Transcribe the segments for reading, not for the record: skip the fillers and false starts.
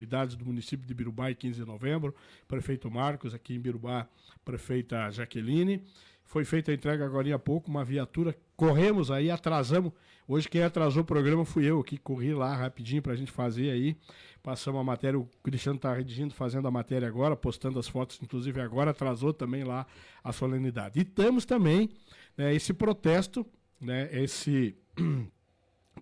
atividades do município de Birubá em 15 de novembro, prefeito Marcos, aqui em Birubá, prefeita Jaqueline. Foi feita a entrega agora há pouco, uma viatura, corremos aí, atrasamos. Hoje quem atrasou o programa fui eu, que corri lá rapidinho para a gente fazer aí. Passamos a matéria, o Cristiano está redigindo, fazendo a matéria agora, postando as fotos, inclusive agora, atrasou também lá a solenidade. E temos também, né, esse protesto, né, esse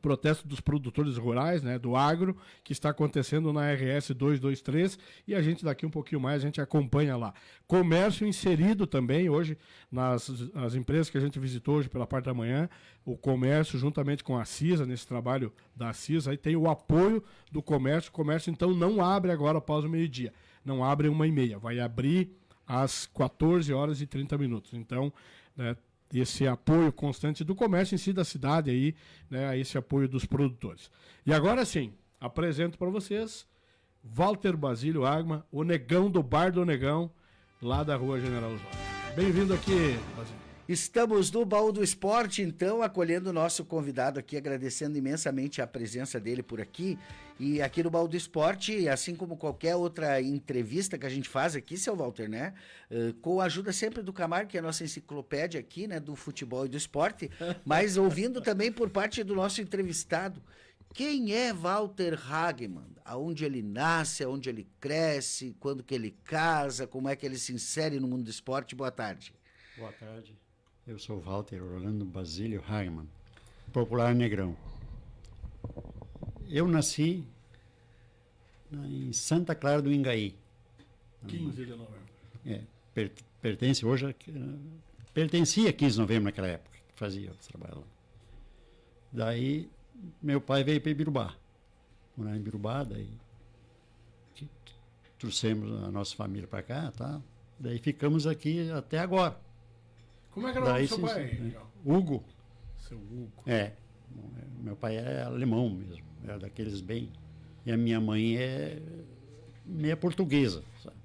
protesto dos produtores rurais, né, do agro, que está acontecendo na RS 223, e a gente daqui um pouquinho mais, a gente acompanha lá. Comércio inserido também hoje nas empresas que a gente visitou hoje pela parte da manhã, o comércio juntamente com a CISA, nesse trabalho da CISA, aí tem o apoio do comércio. O comércio então não abre agora após o meio-dia, não abre 1h30, vai abrir às 14h30. Então, né, esse apoio constante do comércio em si da cidade aí, né, a esse apoio dos produtores. E agora sim, apresento para vocês Walter Basílio Agma, o negão do Bar do Negão, lá da Rua General Osório. Bem-vindo aqui, Basílio. Estamos no Baú do Esporte, então, acolhendo o nosso convidado aqui, agradecendo imensamente a presença dele por aqui. E aqui no Baú do Esporte, assim como qualquer outra entrevista que a gente faz aqui, seu Walter, né? Com a ajuda sempre do Camargo, que é a nossa enciclopédia aqui, né? Do futebol e do esporte, mas ouvindo também por parte do nosso entrevistado. Quem é Walter Hagman? Aonde ele nasce, aonde ele cresce, quando que ele casa, como é que ele se insere no mundo do esporte? Boa tarde. Boa tarde. Eu sou Walter Orlando Basílio Hagman, popular Negrão. Eu nasci em Santa Clara do Ingaí. 15 de novembro. Pertence hoje, pertencia a 15 de novembro naquela época, que fazia o trabalho lá. Daí, meu pai veio para Ibirubá, morar em Ibirubá, daí trouxemos a nossa família para cá, tá? Daí ficamos aqui até agora. Como é que era o nome do seu pai? Hugo. Seu Hugo. Meu pai é alemão mesmo, era daqueles bem. E a minha mãe é meia portuguesa, sabe?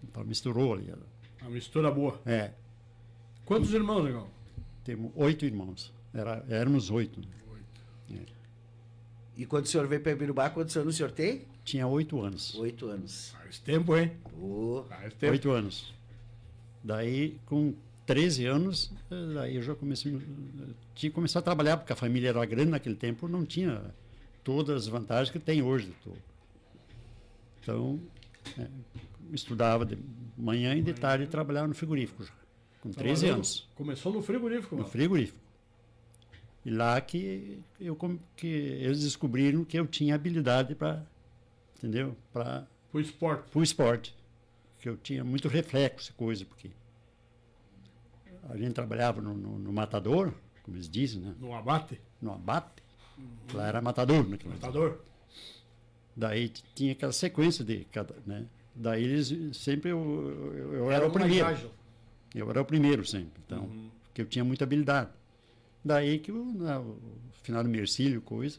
Então misturou ali. Uma mistura boa. É. Quantos irmãos, Negão? Temos 8 irmãos. Éramos 8. Né? 8. E quando o senhor veio para Ibirubá, quantos anos o senhor tem? Tinha 8 anos. 8 anos. Faz tempo, hein? Faz tempo. 8 anos. Daí, com 13 anos, daí eu já tinha que começar a trabalhar, porque a família era grande naquele tempo, não tinha todas as vantagens que tem hoje. Então, estudava de manhã e de tarde trabalhava no frigorífico, com 13 anos. Começou no frigorífico, No frigorífico. E lá que eles descobriram que eu tinha habilidade para, entendeu? Para o esporte. Para o esporte. Que eu tinha muito reflexo, coisa, porque a gente trabalhava no matador, como eles dizem, né? No abate? No abate. Lá era matador. Matador. Daí tinha aquela sequência de cada, né? Daí eles sempre eu era o primeiro. Eu era o primeiro sempre, então, porque eu tinha muita habilidade. Daí que no final do Mercílio, coisa,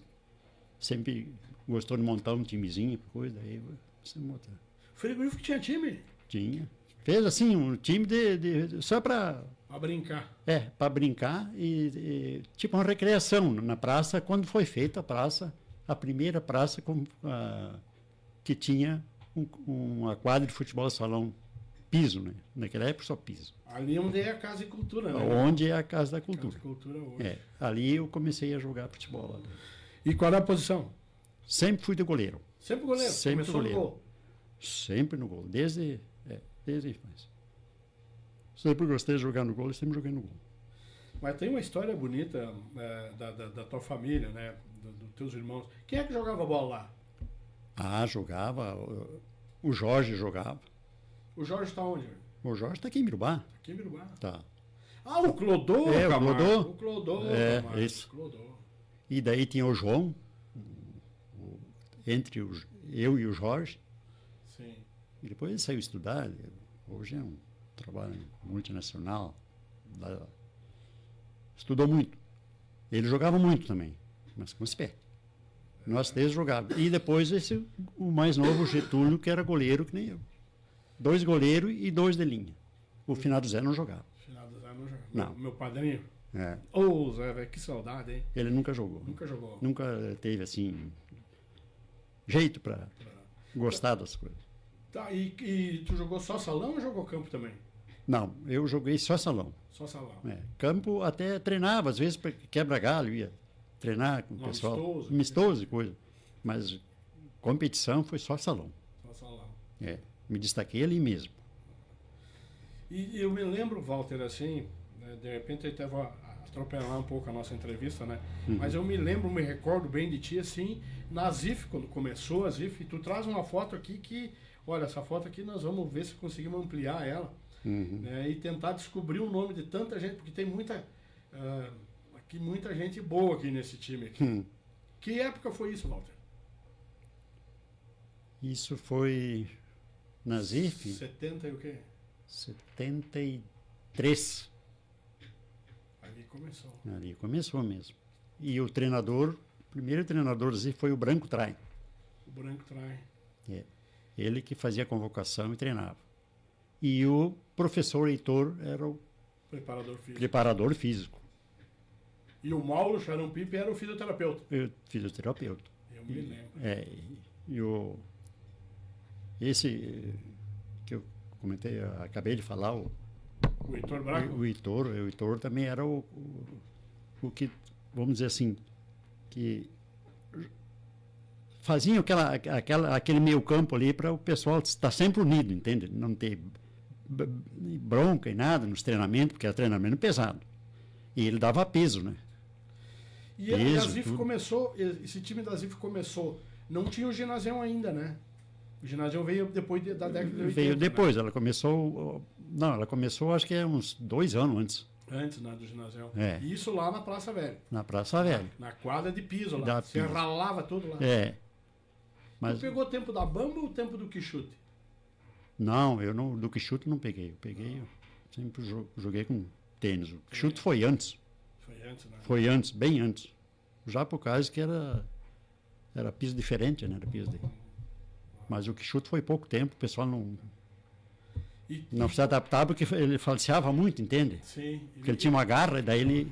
sempre gostou de montar um timezinho, coisa, daí você monta. O frigorífico tinha time? Tinha. Fez assim um time só para brincar. Para brincar e tipo uma recreação na praça, quando foi feita a praça, a primeira praça que tinha uma quadra de futebol salão piso, né? Naquela época só piso. Ali onde é a Casa de Cultura, né? Onde é a Casa da Cultura. Casa de Cultura hoje. Ali eu comecei a jogar futebol lá. E qual é a posição? Sempre fui de goleiro. Sempre goleiro? Sempre Começou goleiro. no gol? Sempre no gol, desde a infância. Sempre gostei de jogar no gol e sempre joguei no gol. Mas tem uma história bonita da tua família, né? Dos teus irmãos. Quem é que jogava bola lá? Jogava. O Jorge jogava. O Jorge está onde? O Jorge está aqui em Birubá. Aqui em Birubá. Tá. O Clodô, Camargo. O Clodô, Camargo. Isso. Clodô. E daí tinha o João, entre eu e o Jorge. Sim. E depois ele saiu estudar. Hoje é um trabalho multinacional. Estudou muito. Ele jogava muito também, mas com os pés. Nós três jogávamos. E depois o mais novo, o Getúlio, que era goleiro que nem eu. 2 goleiros e 2 de linha. O Finado Zé não jogava. Finado Zé não jogava. Não. Meu padrinho? Zé, velho, que saudade, hein? Ele nunca jogou. Nunca jogou. Nunca teve, assim, jeito para... gostar das coisas. Tá, e tu jogou só salão ou jogou campo também? Não, eu joguei só salão. Só salão. Campo até treinava, às vezes quebra-galho, ia treinar com o pessoal. Amistoso e coisa. Mas competição foi só salão. Só salão. Me destaquei ali mesmo. E eu me lembro, Walter, assim, né, de repente eu até vou atropelar um pouco a nossa entrevista, né? Mas eu me recordo bem de ti, assim, na ZIF, quando começou a ZIF, e tu traz uma foto aqui que, olha, essa foto aqui nós vamos ver se conseguimos ampliar ela, né, e tentar descobrir o nome de tanta gente, porque tem muita gente boa aqui nesse time aqui. Que época foi isso, Walter? Isso foi na ZIF? 70 e o quê? 73. Ali começou mesmo. E o primeiro treinador da ZIF foi o Branco Trai. O Branco Trai. Ele que fazia a convocação e treinava. E o professor Heitor era o preparador físico. E o Mauro Charampipe era o fisioterapeuta. Fisioterapeuta. Eu me lembro. Esse que eu comentei, eu acabei de falar, o Heitor Braco? O Heitor também era o que, vamos dizer assim, que faziam aquele meio campo ali para o pessoal estar sempre unido, entende? Não ter bronca e nada nos treinamentos, porque era treinamento pesado. E ele dava peso, né? E a ZIF começou, esse time da ZIF começou, não tinha o ginásio ainda, né? O ginásio veio depois da década de 80. Veio depois, né? Ela começou acho que é uns 2 anos antes. Antes, né, do ginásio. E isso lá na Praça Velha. Na Praça Velha. Na quadra de piso lá. Você ralava tudo lá. Mas... Tu pegou o tempo da bamba ou o tempo do quichute? Não, eu não, do quichute não peguei. Eu sempre joguei com tênis. O quichute foi antes. Foi antes, né? Foi antes, bem antes. Já por causa que era piso diferente, né? Era piso de... Mas o quichute foi pouco tempo, o pessoal não se adaptava porque ele falseava muito, entende? Sim. Porque ele tinha uma garra e daí ele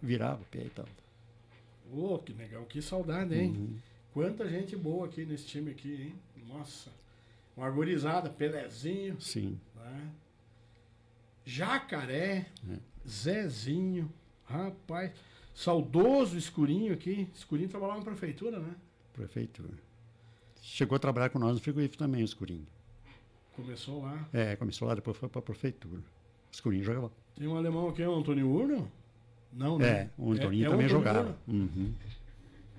virava o pé e tal. Que legal, que saudade, hein? Quanta gente boa aqui nesse time aqui, hein? Nossa. Uma gurizada, Pelezinho. Sim. Né? Jacaré, Zezinho, rapaz. Saudoso Escurinho aqui. Escurinho trabalhava na prefeitura, né? Prefeitura. Chegou a trabalhar com nós no frigorífico também, o Escurinho. Começou lá? Começou lá, depois foi para a prefeitura. O Escurinho jogava. Tem um alemão aqui, o Antônio Urno? Não, né? O Antoninho também jogava.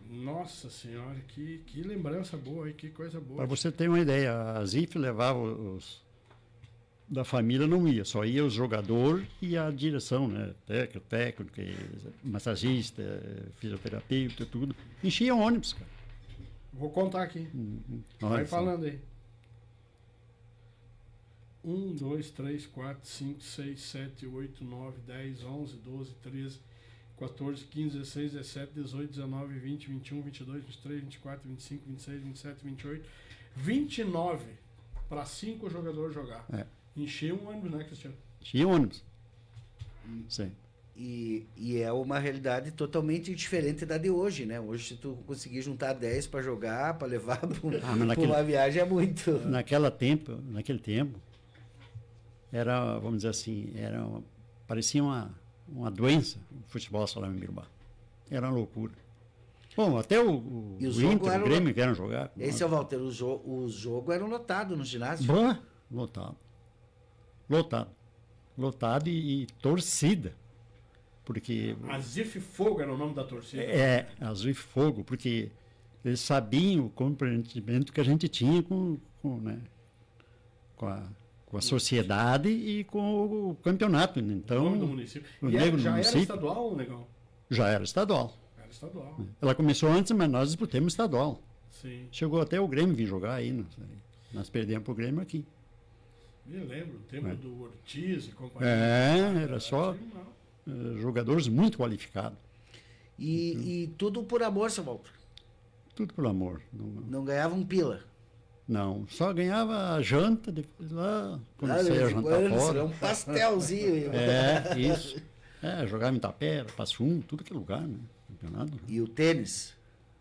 Nossa senhora, que lembrança boa aí, que coisa boa. Para você ter uma ideia, a ZIF levava os... Da família não ia, só ia os jogadores e a direção, né? Técnico, massagista, fisioterapeuta, tudo. Enchia o ônibus, cara. Vou contar aqui. Vai falando aí. 1, 2, 3, 4, 5, 6, 7, 8, 9, 10, 11, 12, 13, 14, 15, 16, 17, 18, 19, 20, 21, 22, 23, 24, 25, 26, 27, 28, 29 para 5 jogadores jogar. Encheu um ônibus, né, Cristiano? Enchia o ônibus. Sim. E é uma realidade totalmente diferente da de hoje, né? Hoje, se tu conseguir juntar 10 para jogar, para levar para uma viagem, é muito. Naquele tempo, era, vamos dizer assim, parecia uma doença o futebol salão em Biruba. Era uma loucura. Bom, até o Inter, o Grêmio vieram jogar. Esse é o Walter, os jogos eram lotados no ginásio. Lotado e torcida. Porque... A ZIF Fogo era o nome da torcida. A ZIF Fogo, porque eles sabiam o comprometimento que a gente tinha com a sociedade e com o campeonato. Então, o nome do município. Já era estadual ou legal? Já era estadual. Era estadual. Ela começou antes, mas nós disputamos estadual. Sim. Chegou até o Grêmio vir jogar aí. Nós perdemos pro Grêmio aqui. Me lembro, o tempo do Ortiz e companhia. Era só jogadores muito qualificados. E tudo por amor, seu Walter? Tudo por amor. Não ganhava um pila? Não, só ganhava a janta, depois lá, quando saía jantar fora. Um pastelzinho. Isso. Jogava em Itapera, Passo Fundo, tudo que é lugar, né? Campeonato. E o tênis?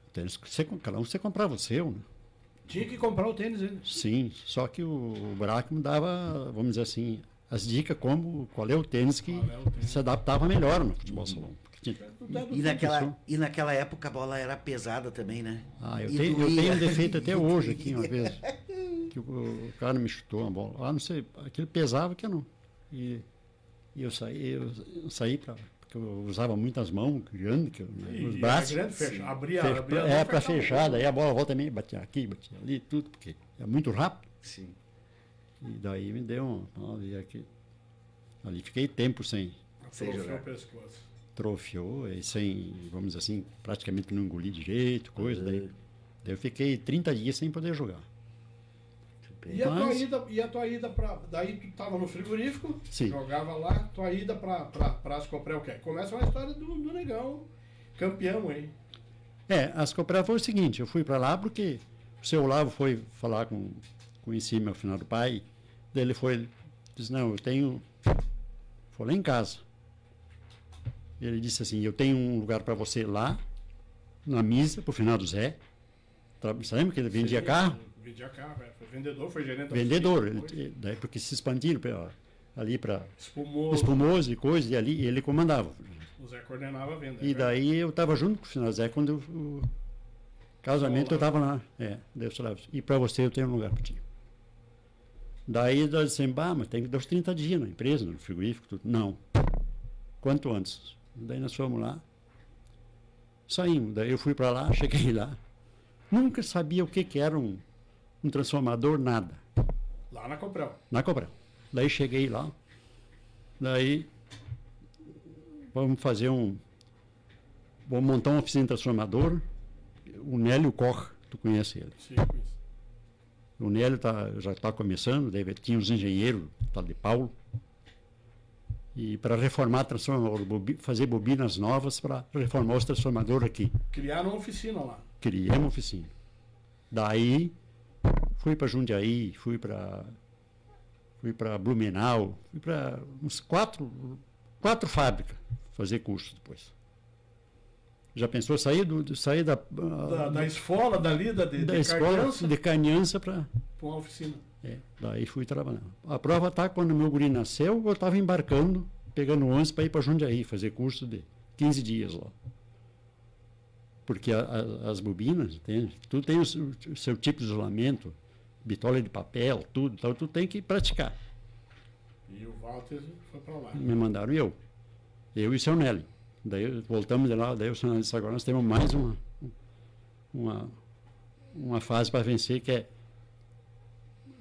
O tênis, cada um você comprava o seu, né? Tinha que comprar o tênis ainda. Sim, só que o buraco me dava, vamos dizer assim, as dicas qual é o tênis que se adaptava melhor no futebol salão. E naquela época a bola era pesada também, né? Eu tenho um defeito até hoje aqui, uma vez. Que o cara me chutou uma bola. Não sei, aquilo pesava que eu não. E eu saí porque eu usava muitas mãos grandes, os braços. Abria para fechar, daí a bola volta meio, batia aqui, batia ali, tudo, porque é muito rápido. Sim. E daí me deu aqui. Ali fiquei tempo sem jogar o pescoço. Trofiou, e sem, vamos dizer assim, praticamente não engoli direito, coisa. Daí eu fiquei 30 dias sem poder jogar. E a tua ida para. Daí tu estava no frigorífico, sim, jogava lá, tua ida para Ascoprel, o quê? Começa uma história do Negão, campeão, hein? Ascoprel foi o seguinte, eu fui para lá porque o seu Olavo foi falar conheci meu finado pai, daí ele disse, não, foi lá em casa. Ele disse assim, eu tenho um lugar para você lá, na misa, pro final do Zé. Você lembra que ele vendia carro? Vendia carro, foi vendedor, foi gerente. Vendedor, daí porque se expandiram ali para Espumoso e coisa, e ali ele comandava. O Zé coordenava a venda. E daí eu estava junto com o final do Zé, quando o casamento eu estava lá. Deus te leve. E para você eu tenho um lugar para ti. Daí nós dissemos, mas tem que dar uns 30 dias na empresa, no frigorífico, tudo. Não. Quanto antes? Daí nós fomos lá, saímos. Daí eu fui para lá, cheguei lá. Nunca sabia o que era um transformador, nada. Lá na Coprel. Na Coprel. Daí cheguei lá. Daí vamos montar uma oficina de transformador. O Nélio Koch, tu conhece ele? Sim, conheço. O Nélio já está começando, tinha os engenheiros, tal de Paulo. E para reformar transformador, fazer bobinas novas para reformar os transformadores aqui. Criaram uma oficina lá. Criamos uma oficina. Daí fui para Jundiaí, fui para Blumenau, fui para uns quatro fábricas fazer curso depois. Já pensou sair da escola dali, da escola de Canhança para uma oficina? Daí fui trabalhar. A prova tá quando meu guri nasceu, eu estava embarcando, pegando ônibus para ir para Jundiaí, fazer curso de 15 dias lá. Porque as bobinas, tudo tem o seu tipo de isolamento, bitola de papel, tudo, então tu tem que praticar. E o Walter foi para lá. Me mandaram eu e o seu Nélio. Daí voltamos de lá, daí o seu Nélio disse, agora nós temos mais uma fase para vencer, que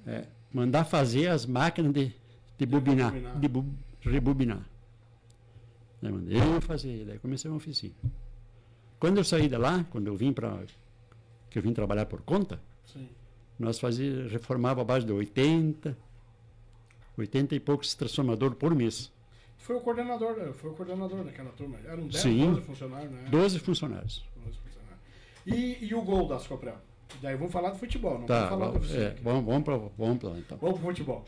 é mandar fazer as máquinas de bobinar, rebobinar. Daí mandei eu fazer, daí comecei uma oficina. Quando eu saí de lá, quando eu vim trabalhar por conta, sim, nós reformava a base de 80 e poucos transformadores por mês. Foi o coordenador daquela turma. Eram 10, sim, 12 funcionários, né? 12 funcionários. E o gol da Ascoprel? Daí vamos falar do futebol, não vamos falar do futebol. Vamos para então. Vamos pro futebol.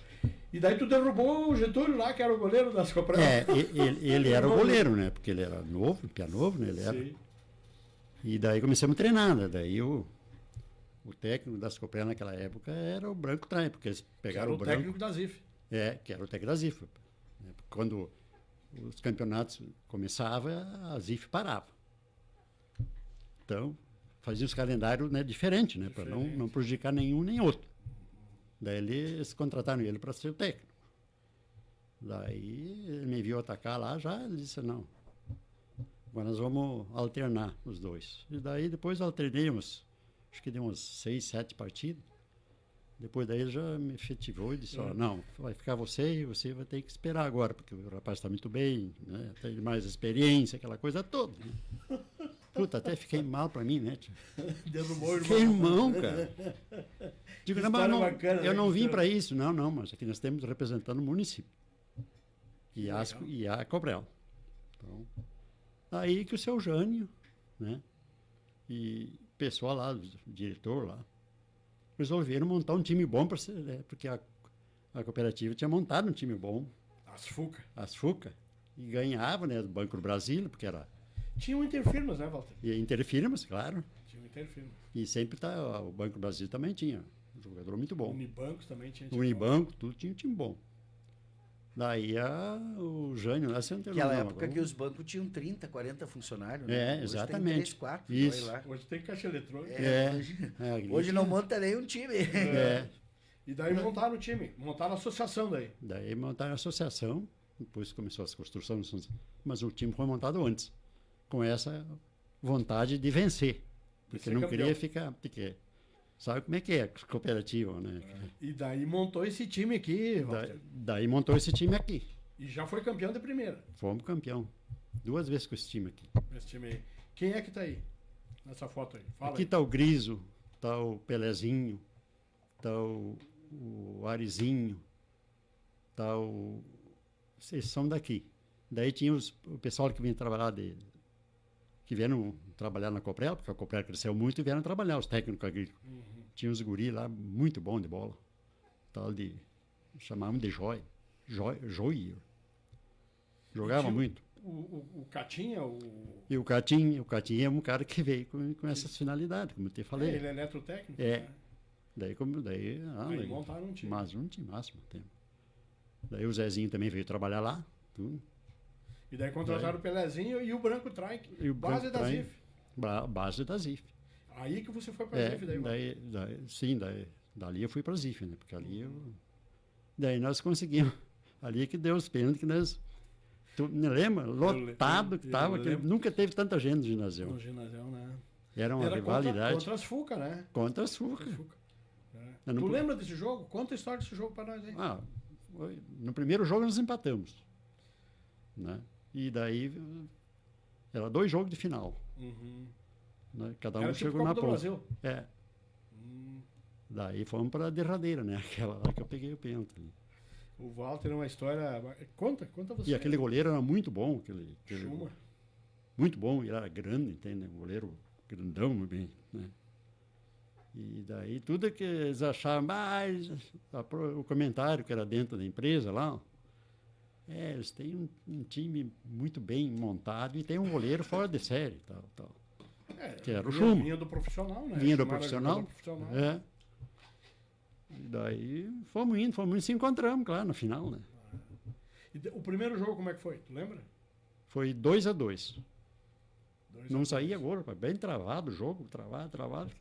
E daí tu derrubou o Getúlio lá, que era o goleiro da Ascoprel. Ele era o goleiro, né? Porque ele era novo, pia novo, né? Ele era. Sim. E daí começamos a treinar, né? Daí o técnico da Ascoprel naquela época era o Branco Traem, porque eles pegaram o Branco. técnico da ZIF. Que era o técnico da ZIF. Quando os campeonatos começavam, a ZIF parava. Então, fazia os calendários, né, diferentes, né? Para não prejudicar nenhum nem outro. Daí eles contrataram ele para ser o técnico. Daí ele me viu atacar lá, ele disse, não, agora nós vamos alternar os dois. E daí depois alternei acho que deu umas 6, 7 partidas. Depois daí ele já me efetivou e disse, não, vai ficar você e você vai ter que esperar agora, porque o rapaz está muito bem, né? Tem mais experiência, aquela coisa toda. Né? Puta, até fiquei mal para mim, né? Derrubou o irmão. Que irmão, cara. Digo, eu não vim para isso. Não, mas aqui nós temos representando o município. E a Coprel. Então, aí que o seu Jânio, né? E o pessoal lá, o diretor lá, resolveram montar um time bom, porque a cooperativa tinha montado um time bom. As FUCA. E ganhava, né, do Banco do Brasil, porque era... Tinha o Interfirmas, né, Walter? E Interfirmas, claro. Tinha o cemitério firme. E sempre o Banco do Brasil também tinha um jogador muito bom. Unibancos também tinha. Unibanco, tudo tinha um time bom. Daí o Jânio lá se antenou. Aquela época que os bancos tinham 30, 40 funcionários, né? É, Hoje exatamente. tem 3, 4, Isso. lá. Hoje tem caixa eletrônica. Hoje não monta nenhum time. E daí montaram o time, montaram a associação daí. Daí montaram a associação, depois começou as construções, mas o time foi montado antes, com essa vontade de vencer, porque não queria ficar, porque sabe como é que é cooperativa, né? E daí montou esse time aqui, Walter. Daí montou esse time aqui. E já foi campeão de primeira. Fomos campeão, 2 vezes com esse time aqui. Esse time aí. Quem é que tá aí, nessa foto aí? Fala aqui aí. tá o Griso, tá o Pelezinho, tá o Arizinho, tá o... Vocês são daqui. Daí tinha o pessoal que vinha trabalhar que vieram trabalhar na Coprel, porque a Coprel cresceu muito e vieram trabalhar, os técnicos agrícolas. Tinha uns guri lá muito bom de bola. Tal de... Chamavam de Joia. Jogava muito. O Catinha, E o Catinha é um cara que veio com essas finalidades, como eu te falei. ele é eletrotécnico. É. Né? Daí montaram um time. Mas um time máximo tempo. Daí o Zezinho também veio trabalhar lá. Tudo. E daí contrataram o Pelezinho e o Branco Traik. Base da Traik, ZIF. Base da ZIF. Aí que você foi para a ZIF daí, dali eu fui para a ZIF, né? Porque ali daí nós conseguimos. Ali que deu os pênaltis que nós. Tu me lembra? Lotado que estava, que nunca teve tanta gente no ginásio. No ginásio, né? Era uma rivalidade. Contra as Fuca, né? Contra as Fuca. Tu lembra desse jogo? Conta a história desse jogo para nós aí. No primeiro jogo nós empatamos. Né? E daí era 2 jogos de final. Né? Cada um chegou na ponta. Daí fomos para a derradeira, né? Aquela lá que eu peguei o pênalti. O Walter é uma história. Conta você. E aquele goleiro era muito bom. Aquele Chuma. Muito bom, ele era grande, entende? Um goleiro grandão, bem, né? E daí tudo que eles achavam, o comentário que era dentro da empresa lá, eles têm um time muito bem montado e tem um goleiro fora de série, tal. Que era o Chuma. Vinha do profissional, né? Vinha do profissional. E daí fomos indo e se encontramos, claro, no final, né? E o primeiro jogo como é que foi? Tu lembra? Foi 2-2. Não saía gol, bem travado o jogo, travado.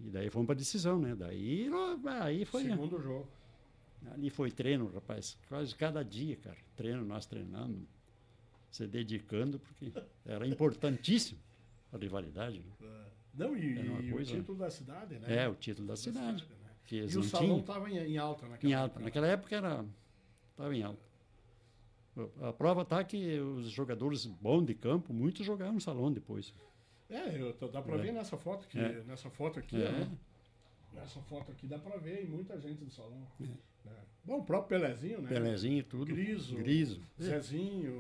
E daí fomos para decisão, né? Daí aí foi. Segundo jogo. Ali foi treino, rapaz, quase cada dia, cara. Nós treinando, se dedicando, porque era importantíssimo a rivalidade. Né? Não, e o título da cidade, né? É, o título da cidade. Né? Que e o salão estava em alta naquela época. Naquela época estava em alta. A prova está que os jogadores bons de campo, muitos jogaram no salão depois. Dá para ver nessa foto aqui. Nessa foto aqui, nessa foto aqui dá para ver e muita gente do salão. Bom, o próprio Pelezinho, né? Pelezinho, tudo. Griso. Zezinho.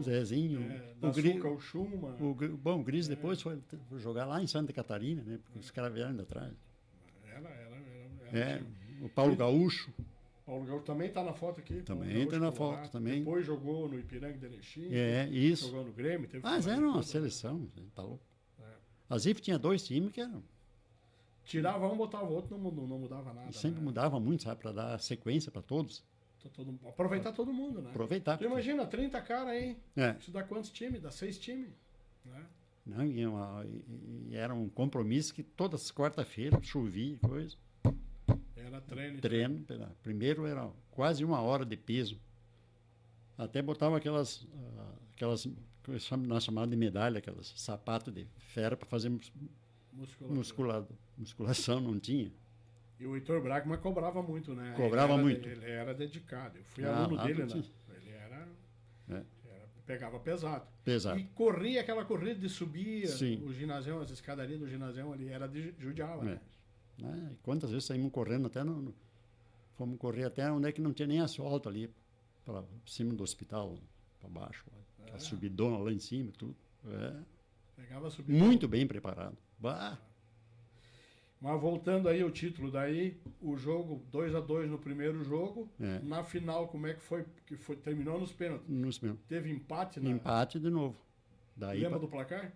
O Chuma. O Griso depois foi jogar lá em Santa Catarina, né? Porque os caras vieram de atrás. O Paulo Gaúcho. Paulo Gaúcho também está na foto aqui. Também está na foto, também. Depois jogou no Ipiranga de Erechim. Isso. Jogou no Grêmio. Mas era uma seleção, tá louco. A ZIF tinha 2 times que eram... Tirava um, botava outro, não mudava nada. Sempre mudava muito, sabe? Para dar sequência para todos. Aproveitar todo mundo, né? Aproveitar. Tu imagina, 30 caras aí. Isso dá quantos times? Dá 6 times. Né? Não, e era um compromisso que todas as quarta-feiras chovia e coisa. Era treino. Primeiro era quase 1 hora de peso. Até botava aquelas nós chamávamos de medalha, aquelas sapatos de fera para fazer musculação, não tinha. E o Heitor Bragman cobrava muito, né? Cobrava muito. Ele era dedicado. Eu fui aluno dele, né? Ele era pegava pesado. E corria aquela corrida de subir o ginásio, as escadarias do ginásio ali, era de judiava, né? E quantas vezes saímos correndo fomos correr até onde é que não tinha nem asfalto ali, para cima do hospital, para baixo. A subidona lá em cima, tudo. Pegava subidona. Muito bem preparado. Bah. Mas voltando aí ao título, daí o jogo 2-2 no primeiro jogo. Na final, como é que foi? Terminou nos pênaltis. Teve empate, né? Empate de novo. Lembra do placar?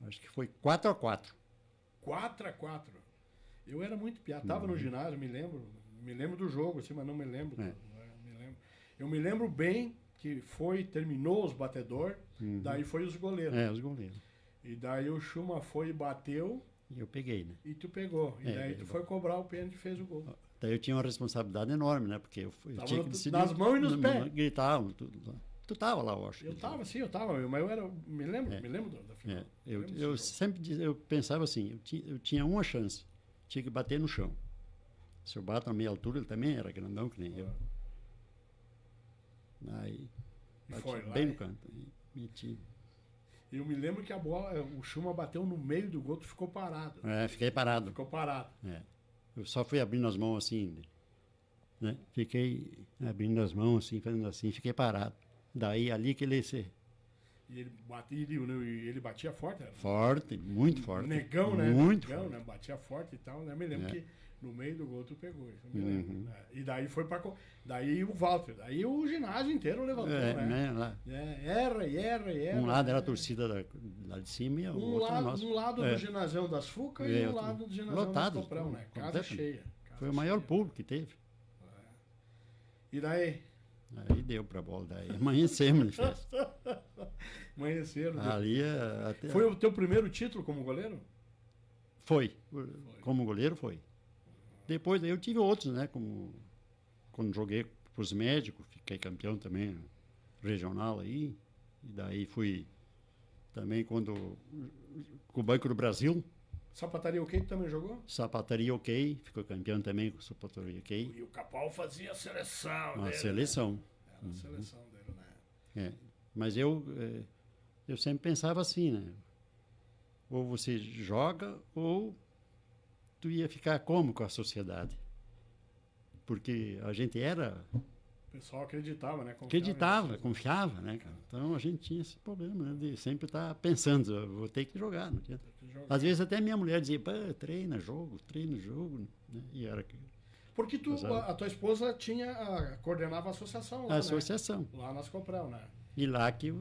Acho que foi 4-4. 4-4. Eu era muito piada. Tava no ginásio, me lembro. Me lembro do jogo, assim, mas não me lembro. Eu me lembro bem que terminou os batedor, daí foi os goleiros. Os goleiros. E daí o Chuma foi e bateu. E eu peguei, né? E tu pegou. E daí tu foi cobrar o pênalti e fez o gol. Daí eu tinha uma responsabilidade enorme, né? Porque eu tinha que decidir. Nas mãos e nos pés. Gritavam, tudo. Tu tava lá, eu acho. Eu tava, mas eu era. Me lembro da final. Eu sempre eu pensava assim, eu tinha uma chance. Tinha que bater no chão. Se eu bato na meia altura, ele também era grandão, que nem eu. Aí, foi lá, bem no canto. Meti. Eu me lembro que a bola, o Chuma bateu no meio do gol, tu ficou parado. Fiquei parado. Ficou parado. Eu só fui abrindo as mãos assim, né? Fiquei abrindo as mãos assim, fazendo assim, fiquei parado. Daí ali que ele se... E ele batia forte, era? Forte, muito forte. Negão, né? Muito Negão, forte. né? Batia forte e tal, né? Eu me lembro que no meio do gol tu pegou isso, me lembro, né? E daí foi pra... Daí o Walter, daí o ginásio inteiro levantou, né? Lá. Erra. Um lado era a torcida lá de cima e o outro nosso. Um lado do ginásio das Fucas e um lado do ginásio lotado, das Coprão, né? Casa cheia. Foi o maior público que teve. E daí? Aí deu pra bola, daí amanhecemos de festa. Amanheceram. Ali Foi o teu primeiro título como goleiro? Foi. Como goleiro foi. Depois eu tive outros, né? Como quando joguei pros médicos, fiquei campeão também regional aí. E daí fui também quando com o Banco do Brasil. Sapataria OK tu também jogou? Sapataria OK, ficou campeão também com Sapataria OK. E o Capal fazia a seleção Uma dele, seleção. Né? Era a seleção dele, né? Mas eu sempre pensava assim, né? Ou você joga ou tu ia ficar como com a sociedade. Porque a gente era... O pessoal acreditava, né? Confiava, né, cara? Então a gente tinha esse problema, né? De sempre estar pensando, eu vou ter que jogar, não adianta. Às vezes até minha mulher dizia, treina jogo, né? E era que... Porque a tua esposa coordenava a associação lá, a associação. Né? Lá nas Coprão, né? E lá que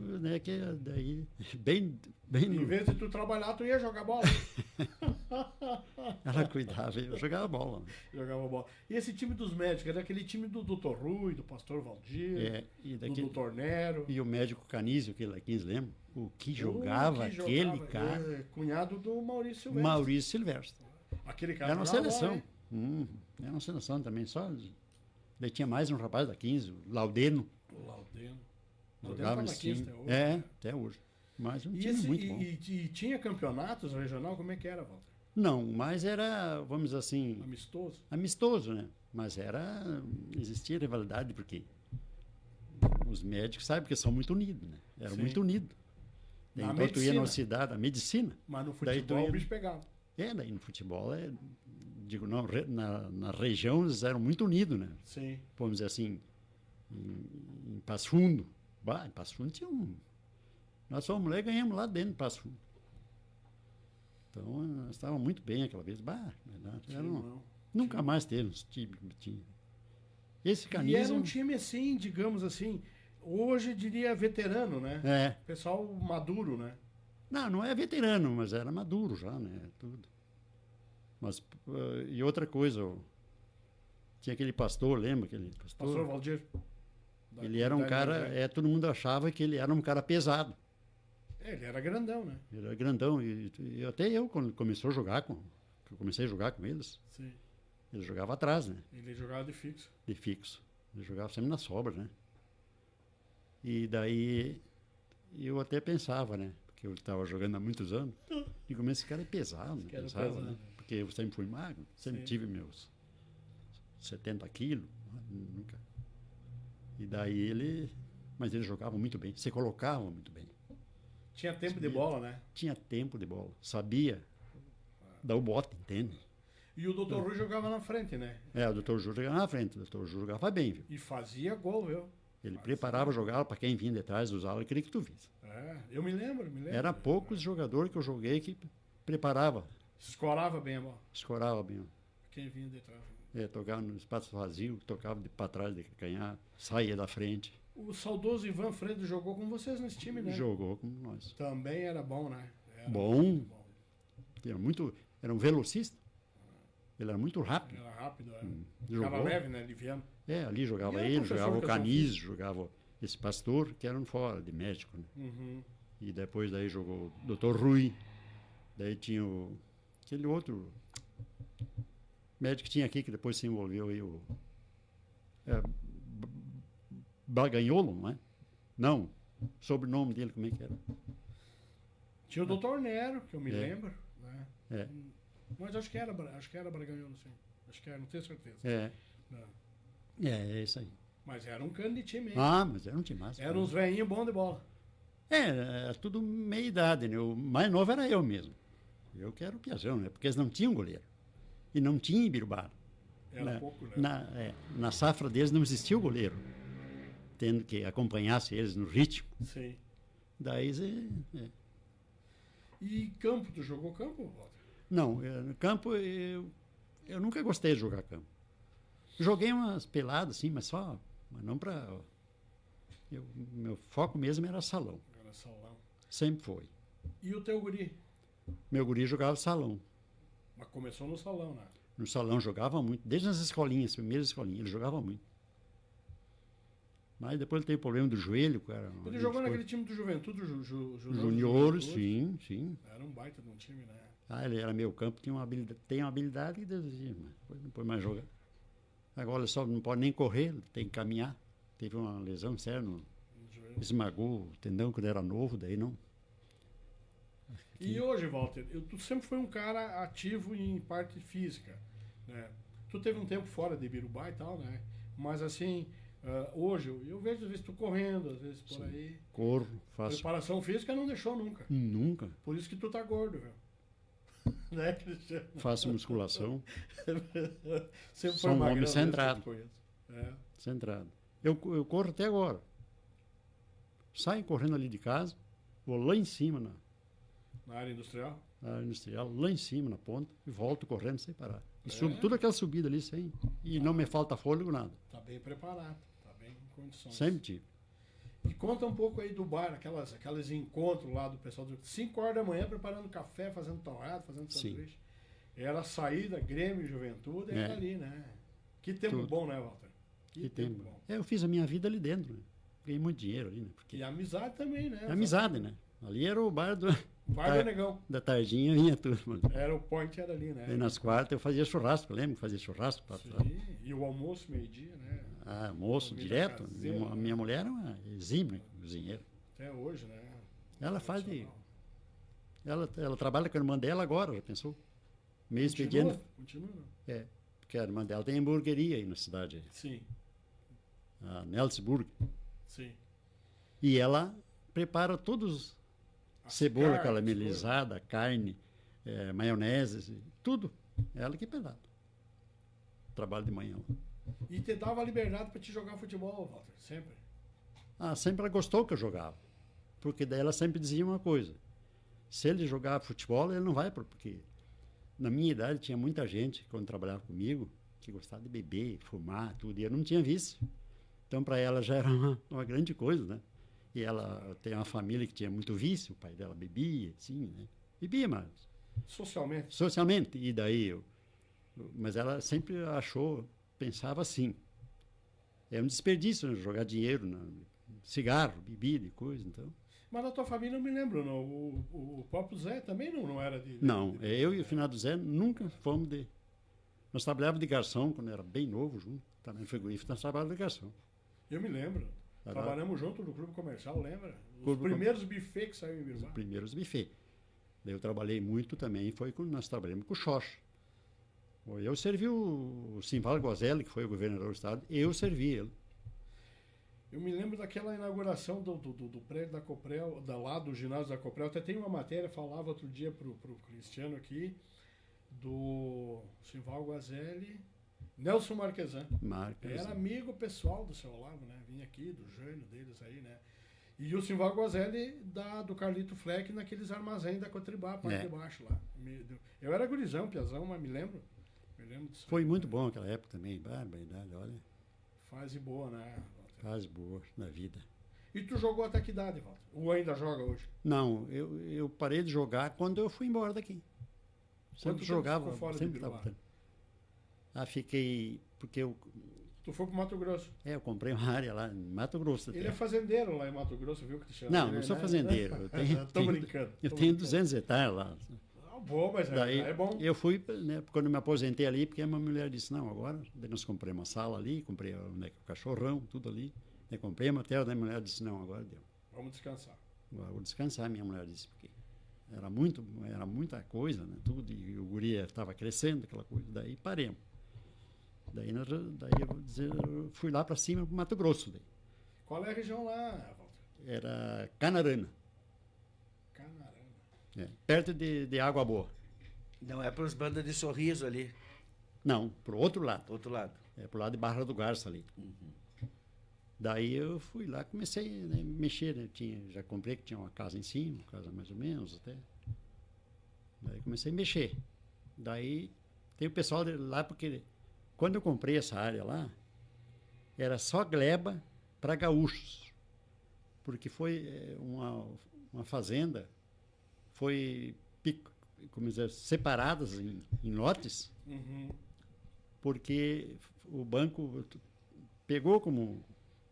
daí, bem em vez de tu trabalhar, tu ia jogar bola. Ela cuidava, eu jogava bola. Jogava bola. E esse time dos médicos, era aquele time do Dr. Rui, do Pastor Valdir, do Dr. Nero. E o médico Canísio, aquele lá, quem lembra? O que jogava aquele cara. Cunhado do Maurício Silvestre. Maurício Silvestre. Aquele cara era uma seleção. Era uma seleção também, só. Daí tinha mais um rapaz da 15, o Laudeno. O Laudeno. Jogava em cima. Até hoje. Mas um time muito bom. E tinha campeonatos regional? Como é que era, Walter? Não, mas era, vamos dizer assim... Amistoso? Amistoso, né? Mas existia rivalidade, porque os médicos, sabem que são muito unidos, né? Eram muito unidos. Então tu ia na cidade, a medicina. Mas no futebol o bicho pegava. Daí no futebol, digo, não, na região eles eram muito unidos, né? Sim. Vamos dizer assim, em Passo Fundo. Em Passo Fundo tinha nós fomos lá e ganhamos lá dentro de Passo Fundo. Então, nós estávamos muito bem aquela vez. Nunca mais teve uns times que tinha. Esse Canísio... E era um time assim, digamos assim, hoje diria veterano, né? Pessoal maduro, né? Não é veterano, mas era maduro já, né? Tudo. Mas, e outra coisa, tinha aquele pastor, lembra aquele pastor? Pastor Valdir. Ele era um cara, todo mundo achava que ele era um cara pesado. Ele era grandão, né? Ele era grandão. E até eu, quando comecei a jogar com eles, sim, ele jogava atrás, né? Ele jogava de fixo. De fixo. Ele jogava sempre na sobra, né? E daí eu até pensava, né? Porque eu estava jogando há muitos anos. Digo, mas esse cara é pesado, né? Pesado, né? Porque eu sempre fui magro, sempre tive meus 70 quilos. Nunca. E daí mas ele jogava muito bem, se colocava muito bem. Tinha tempo de bola, né? Tinha tempo de bola, sabia dar o bote, entende? E o Dr. Rui jogava na frente, né? O Dr. Júlio jogava na frente, o Dr. Júlio jogava bem, viu? E fazia gol, viu? Ele preparava, jogava para quem vinha detrás dos alas, queria que tu visse. Eu me lembro. Era poucos jogadores que eu joguei que preparava. Escorava bem a bola. Escorava bem. Quem vinha detrás. Tocava no espaço vazio, tocava para trás de canhar, saía da frente. O saudoso Ivan Fredo jogou com vocês nesse time, né? Jogou com nós. Também era bom, né? Bom. Era um velocista. Ele era muito rápido. Era rápido, é. Jogou. Ficava leve, né? Liviano. Ali jogava E era ele, professor jogava o de educação Canis, física. jogava esse Pastor, que era um fora de médico, né? Uhum. E depois daí jogou o Dr. Rui. Daí tinha aquele outro médico que tinha aqui, que depois se envolveu aí, Baganholo, não é? Não. O sobrenome dele, como é que era? Tinha o Dr. Nero, que eu me É. lembro. Né? É. Mas acho que era Braganholo, sim. Acho que era, não tenho certeza. Não. É isso aí. Mas era um cano de time, hein? Mas era um time massa. Era uns velhinhos bons de bola. Era tudo meia idade, né? O mais novo era eu mesmo. Eu que era o piazão, né? Porque eles não tinham goleiro. E não tinha em Biruba. Era pouco, né? Na safra deles não existia o goleiro. Tendo que acompanhasse eles no ritmo. Sim. Daí, E campo, tu jogou campo, Walter? Não, no campo eu nunca gostei de jogar campo. Joguei umas peladas, sim, mas não para... Meu foco mesmo era salão. Era salão. Sempre foi. E o teu guri? Meu guri jogava salão. Mas começou no salão, né? No salão jogava muito, desde as escolinhas, primeiras escolinhas, ele jogava muito. Mas depois ele teve problema do joelho, cara. Ele jogou naquele time do Juventude, Juniores, sim. Era um baita de um time, né? Ele era meio campo, tem uma habilidade que Deus dizia, mas depois não pode mais jogar. Agora ele só não pode nem correr, tem que caminhar. Teve uma lesão séria, esmagou o tendão quando era novo, daí não. E hoje, Walter, tu sempre foi um cara ativo em parte física, né? Tu teve um tempo fora de Biruba e tal, né? Mas assim, hoje eu vejo às vezes tu correndo, às vezes por aí. Corro, faço. Preparação física não deixou nunca. Nunca. Por isso que tu tá gordo, velho. Né, Cristiano? Faço musculação. Sempre Sou um magrão, homem né, centrado. que eu conheço. É. Centrado. Eu corro até agora. Saio correndo ali de casa, vou lá em cima Na área industrial? na área industrial, lá em cima na ponta, e volto correndo sem parar. E subo toda aquela subida ali sem. E não me falta fôlego, nada. Tá bem preparado, tá bem em condições. Sempre tive. E conta um pouco aí do bar, aqueles encontros lá do pessoal, 5 horas da manhã preparando café, fazendo torrada, fazendo sanduíche. Era a saída, Grêmio, Juventude, era ali, né? Que tempo Tudo. bom, né, Walter? Que tempo. Eu fiz a minha vida ali dentro, né? Ganhei muito dinheiro ali, né? Porque E amizade também, né? amizade, né? Ali era o bar Bar do Negão. da tardinha, vinha tudo. Mano. Era o point, era ali, né? Aí nas quartas eu fazia churrasco, lembro que fazia churrasco. Sim, e o almoço, meio-dia, né? Almoço Comida direto. caseira, A minha mulher era uma exímia cozinheira. Até hoje, né? Ela faz de... Ela trabalha com a irmã dela agora, já pensou? Meio expediente. Continua, não? Porque a irmã dela tem hamburgueria aí na cidade, Sim, a Nelsburg. sim. E ela prepara todos, As cebola carnes, caramelizada, carne, maionese, tudo. Ela que pedala. Trabalho de manhã. E te dava liberdade para te jogar futebol, Walter, sempre. Sempre ela gostou que eu jogava. Porque daí ela sempre dizia uma coisa. Se ele jogar futebol, ele não vai, porque na minha idade tinha muita gente, quando trabalhava comigo, que gostava de beber, fumar, tudo. E eu não tinha vício. Então, para ela já era uma grande coisa, né? E ela tem uma família que tinha muito vício, o pai dela bebia, assim, né? Bebia, mas Socialmente. socialmente. E daí, mas ela sempre pensava assim. É um desperdício, né? Jogar dinheiro cigarro, bebida e coisa, então. Mas na tua família eu me lembro, não. O próprio Zé também não era de... Não, eu e o finado Zé nunca fomos de... Nós trabalhávamos de garçom quando era bem novo junto. Também no frigorífico, nós trabalhávamos de garçom. Eu me lembro. Trabalhamos junto no clube comercial, lembra? Os Clube primeiros buffets que saiu em Biruba. Os primeiros buffets. Daí eu trabalhei muito também, foi quando nós trabalhamos com o Xoxa. Eu servi o Simval Guazelli, que foi o governador do estado, eu servi ele. Eu me lembro daquela inauguração do prédio da Coprel, lá do ginásio da Coprel. Até tem uma matéria, falava outro dia pro Cristiano aqui, do Simval Guazelli, Nelson Marquesan. Era amigo pessoal do seu Olavo, né? Vinha aqui, do Jânio deles aí, né? E o Simval Guazelli do Carlito Fleck naqueles armazéns da Cotribá, parte de baixo lá. Eu era gurizão, piazão, mas me lembro disso. Foi muito bom aquela época também, barbaridade, olha. Fase boa, né? Fase boa na vida. E tu jogou até que idade, Walter? Ou ainda joga hoje? Não, eu parei de jogar quando eu fui embora daqui. Quanto Sempre tempo jogava, ficou fora de sempre Biruá? estava. Fiquei, porque Tu foi pro Mato Grosso. eu comprei uma área lá em Mato Grosso. Ele até. é fazendeiro lá em Mato Grosso, viu, Cristiano? Não, Ele não sou né? fazendeiro. Eu tenho, Tô brincando. eu tô tenho brincando. 200 hectares lá. Ah, bom, mas Daí é bom. eu fui, né, quando eu me aposentei ali, porque a minha mulher disse, não, agora, daí nós comprei uma sala ali, comprei né, o cachorrão, tudo ali. Daí comprei a matéria, daí a mulher disse, não, agora deu. Vamos descansar. Agora vou descansar, minha mulher disse, porque era muita coisa, né, tudo, e o guri estava crescendo, aquela coisa, daí paremos. Daí eu vou dizer, eu fui lá para cima, para Mato Grosso. Daí. Qual é a região lá, Walter? Era Canarana, Canarana. perto de Água Boa. Não é pros bandas de sorriso ali, Não, pro outro lado. do outro lado. Pro lado de Barra do Garça ali. Daí eu fui lá, comecei a mexer, né? Já comprei que tinha uma casa em cima, uma casa mais ou menos até. Daí comecei a mexer. Daí tem o pessoal lá, porque quando eu comprei essa área lá, era só gleba para gaúchos. Porque foi uma fazenda, foi como dizer, separadas em lotes, Uhum. porque o banco pegou como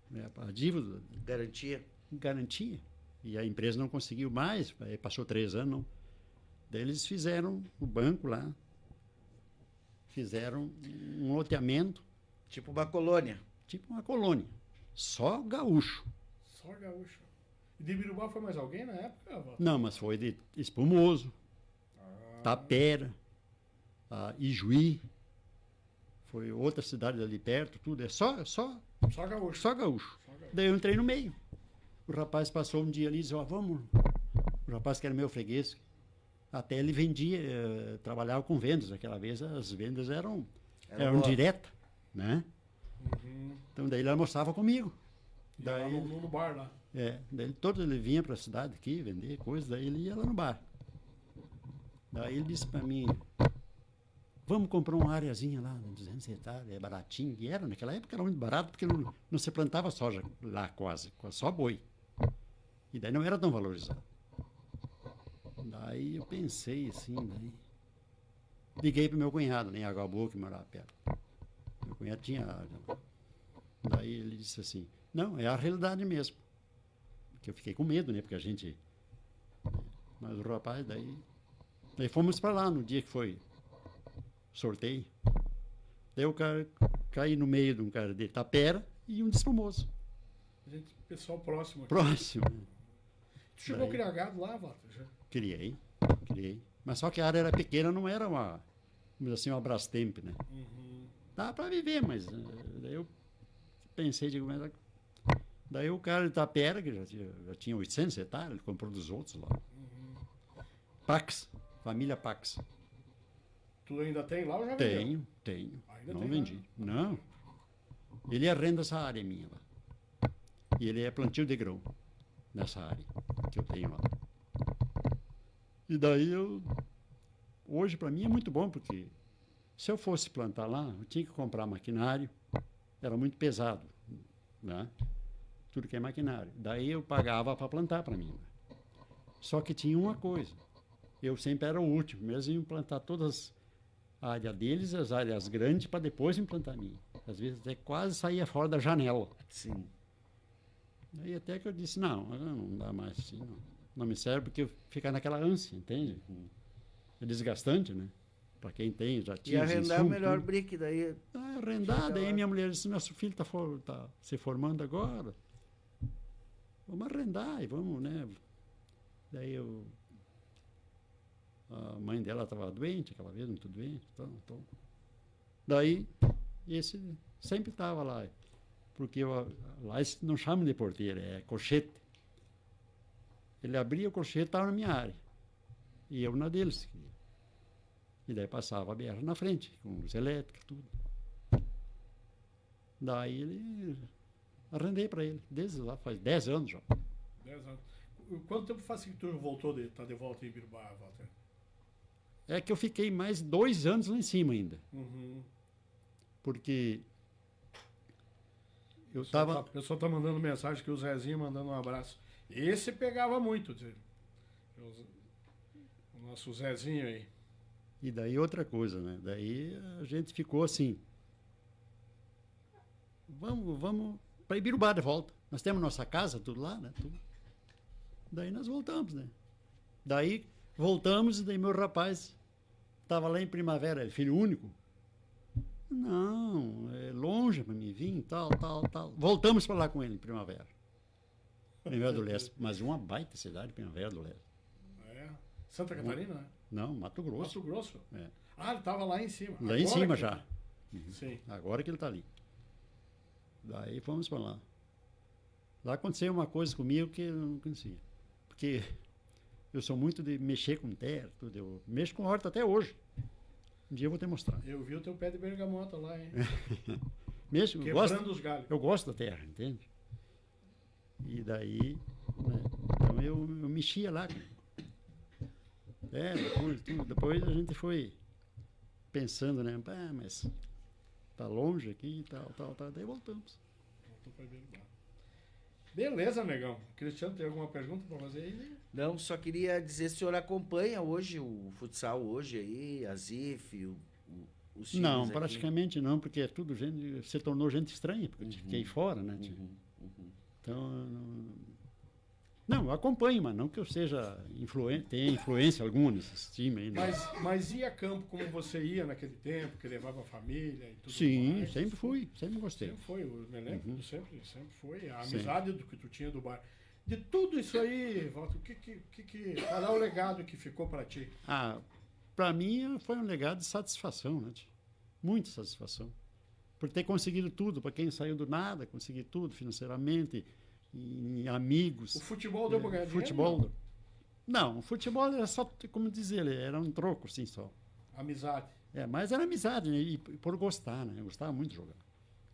né, a dívida Garantia. e a empresa não conseguiu mais, aí passou 3 anos, não. Daí eles fizeram o banco lá, fizeram um loteamento, Tipo uma colônia. tipo uma colônia, só gaúcho. Só gaúcho. E de Biruba foi mais alguém na época, Walter? Não, mas foi de Espumoso, Tapera, Ijuí, foi outra cidade ali perto, tudo, é só Só gaúcho. Só gaúcho. Só gaúcho. Daí eu entrei no meio. O rapaz passou um dia ali e disse, ó, vamos. O rapaz que era meu freguês. Até ele vendia, trabalhava com vendas. Aquela vez as vendas eram diretas, né? Uhum. Então daí ele almoçava comigo. Ia lá Daí, no bar lá. daí ele vinha para a cidade aqui vender coisas, daí ele ia lá no bar. Daí ele disse para mim, vamos comprar uma areazinha lá, 200 hectares, é baratinho. E era, naquela época era muito barato, porque não se plantava soja lá quase, só boi. E daí não era tão valorizado. Daí eu pensei assim, daí liguei para meu cunhado, né, em Água Boa, que morava perto. Meu cunhado tinha área. Daí ele disse assim, não, é a realidade mesmo. Porque eu fiquei com medo, né, porque a gente... Mas o rapaz, daí fomos para lá no dia que foi sorteio. Daí o cara caí no meio de um cara de Tapera e um de Espumoso. Gente, pessoal próximo aqui. Próximo. Tu chegou a Daí. criar gado lá, Walter? Já? Criei. Mas só que a área era pequena, não era vamos dizer assim, uma Brastemp, né? Uhum. Dá para viver, mas daí eu pensei, digo, mas... Daí o cara de Tapera, que já tinha 800 hectares, ele comprou dos outros lá. Pax, família Pax. Tu ainda tem lá ou já vendeu? Tenho. Ainda Não tem vendi. lá? Não. Ele arrenda essa área minha lá. E ele é plantio de grão nessa área que eu tenho lá. E daí hoje para mim é muito bom, porque se eu fosse plantar lá, eu tinha que comprar maquinário, era muito pesado, né? Tudo que é maquinário. Daí eu pagava para plantar para mim. Só que tinha uma coisa, eu sempre era o último, mesmo em plantar todas a área deles, as áreas grandes, para depois implantar a minha. Às vezes até quase saía fora da janela. Sim. Daí até que eu disse, não dá mais assim, não me serve, porque fica naquela ânsia, entende? É desgastante, né? Para quem tem, já E tinha os arrendar é o insumos, melhor tudo. brick daí. Arrendar, daí lá. minha mulher disse, nosso filho tá se formando agora, vamos arrendar e vamos, né? Daí a mãe dela estava doente, aquela vez, muito doente, então. Daí, esse sempre estava lá, porque lá eles não chamam de porteira, é colchete. Ele abria o colchete, estava na minha área, e eu na deles. E daí passava a BR na frente, com luz elétrica, tudo. Daí arrendei para ele, desde lá, faz 10 anos já. 10 anos. Quanto tempo faz que tu voltou tá de volta em Biruba, Walter? É que eu fiquei mais 2 anos lá em cima ainda. Uhum. Porque eu tava... O pessoal tá mandando mensagem que o Zezinho mandando um abraço. Esse pegava muito, o nosso Zezinho aí. E daí outra coisa, né? Daí a gente ficou assim, vamos para Ibirubá de volta. Nós temos nossa casa, tudo lá, né? Tudo. Daí nós voltamos, né? Daí voltamos e daí meu rapaz estava lá em Primavera, ele filho único. Não, é longe para mim vir, tal. Voltamos para lá com ele em Primavera. Primavera do Leste. Mas uma baita cidade, Primavera do Leste. É. Santa Catarina, né? Não, Mato Grosso. Mato Grosso? É. Ah, ele estava lá em cima. Lá Agora em cima que... já. Sim. Agora que ele está ali. Daí fomos para lá. Lá aconteceu uma coisa comigo que eu não conhecia. Porque eu sou muito de mexer com terra, tudo. Eu mexo com horta até hoje. Um dia eu vou te mostrar. Eu vi o teu pé de bergamota lá, hein? Mexo, Quebrando os galhos. eu gosto da terra, entende? E daí, né, então eu mexia lá. Depois a gente foi pensando, né? Mas tá longe aqui e tal. Daí voltamos. Voltou pra Ibirubá. Beleza, negão. Cristiano, tem alguma pergunta para fazer aí? Não, só queria dizer se o senhor acompanha hoje o futsal hoje aí, a ZIF, os times Não, aqui. praticamente não, porque é tudo gente, se tornou gente estranha, porque eu fiquei fora, né? Então, não, eu acompanho, mas não que eu seja tenha influência alguma nesses times aí. Né? Mas ia a campo como você ia naquele tempo, que levava a família e tudo Sim, mais? sempre fui, sempre gostei. Sempre foi, eu me lembro, sempre foi. A amizade do que tu tinha do bar. De tudo isso aí, Walter, qual é o legado que ficou para ti? Ah, para mim foi um legado de satisfação, né? Muita satisfação. Por ter conseguido tudo, para quem saiu do nada, conseguir tudo financeiramente, em amigos. O futebol deu para ganhar dinheiro? Futebol. Não, o futebol era só, como dizer, era um troco, assim, só. Amizade. Mas era amizade, né? E por gostar, né? Eu gostava muito de jogar.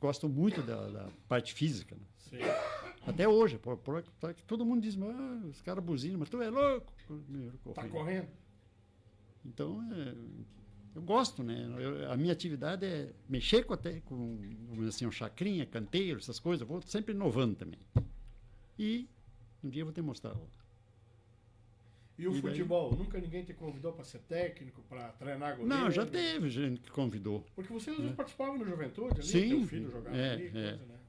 Gosto muito da parte física, né? Sim. Até hoje, todo mundo diz, os caras buzinam, mas tu é louco. Tá correndo? Então, eu gosto, né? A minha atividade é mexer com vamos dizer assim, um chacrinha, canteiro, essas coisas. Eu vou sempre inovando também. E um dia eu vou te mostrar. E o futebol? Nunca ninguém te convidou para ser técnico, para treinar goleiro? Não, já teve gente que convidou. Porque você participavam no Juventude ali, sim, teu filho jogava ali, coisa, né?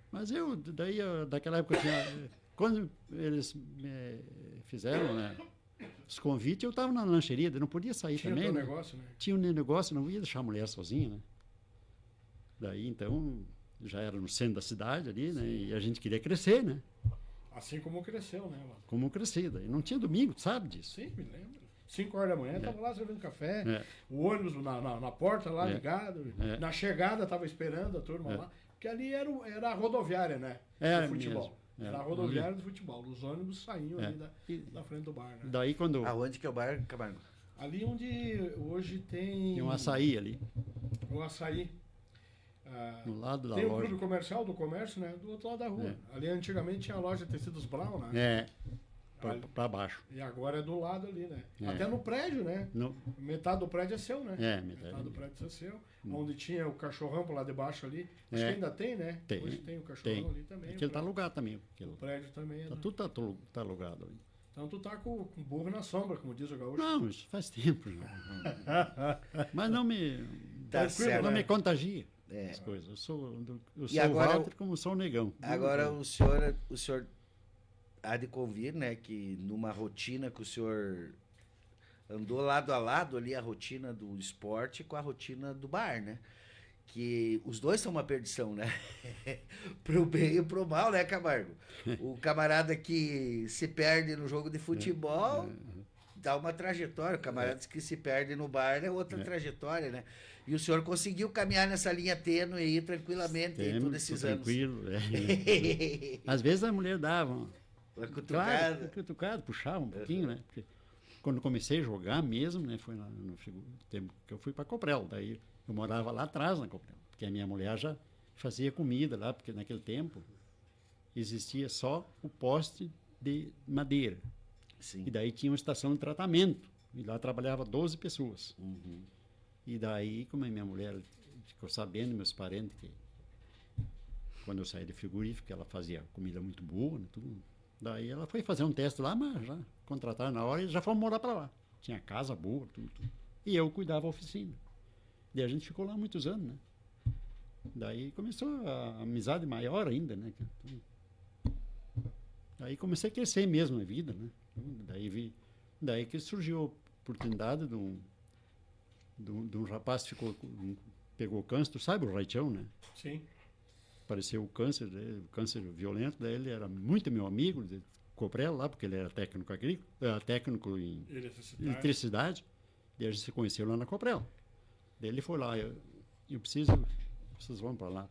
Mas daquela época, quando eles fizeram, né, os convites, eu estava na lancheria, não podia sair Tinha também. Tinha né? negócio, né? Tinha um negócio, não ia deixar a mulher sozinha, né? Daí, então, já era no centro da cidade ali, né? E a gente queria crescer, né? Assim como cresceu, né? Como crescer. Daí não tinha domingo, tu sabe disso? Sim, me lembro. 5 horas da manhã, estava lá servindo café, o ônibus na porta lá ligado, na chegada estava esperando a turma lá, porque ali era a rodoviária, né? Do futebol. Era a rodoviária do futebol. Os ônibus saíam ali da frente do bar, né? Daí quando... Aonde que é o bar, Camargo? Ali onde hoje tem um açaí ali. O açaí. No lado da tem loja. Tem o clube comercial do comércio, né? Do outro lado da rua. Ali antigamente tinha a loja de tecidos Brown, né? Para baixo. E agora é do lado ali, né? Até no prédio, né? Metade do prédio é seu, né? Metade do prédio é seu. Onde tinha o cachorrão por lá debaixo ali. Acho que ainda tem, né? Tem. Hoje tem o cachorrão ali também. Aquele tá alugado também. O prédio também. Tudo tá alugado ali. Então tu tá com burro na sombra, como diz o gaúcho. Não, isso faz tempo já. Mas não me... não me contagia. As coisas. Eu sou o Walter como sou o negão. Agora o senhor há de convir, né, que numa rotina que o senhor andou lado a lado ali, a rotina do esporte com a rotina do bar, né? Que os dois são uma perdição, né? Pro bem e pro mal, né, Camargo? O camarada que se perde no jogo de futebol dá uma trajetória. O camarada que se perde no bar é outra trajetória, né? E o senhor conseguiu caminhar nessa linha tênue aí tranquilamente em todos esses anos. Tranquilo. Às vezes a mulher dava uma cutucada. Claro, cutucada, puxava um pouquinho, né? Porque quando comecei a jogar mesmo, né? Foi no tempo que eu fui para Coprel. Daí eu morava lá atrás na Coprel. Porque a minha mulher já fazia comida lá, porque naquele tempo existia só o poste de madeira. Sim. E daí tinha uma estação de tratamento. E lá trabalhava 12 pessoas. E daí, como a minha mulher ficou sabendo, meus parentes, que quando eu saí de frigorífico, ela fazia comida muito boa, né, tudo. Daí ela foi fazer um teste lá, mas já contrataram na hora e já fomos morar para lá. Tinha casa boa, tudo. E eu cuidava da oficina. E a gente ficou lá muitos anos, né? Daí começou a amizade maior ainda, né? Daí comecei a crescer mesmo na vida, né? Daí que surgiu a oportunidade de um rapaz que pegou câncer, tu sabe o Raichão, né? Sim. Apareceu o câncer violento, daí ele era muito meu amigo, de Coprela lá, porque ele era técnico agrícola, técnico em eletricidade, e a gente se conheceu lá na Coprela. Daí ele foi lá, eu preciso, vocês vão para lá,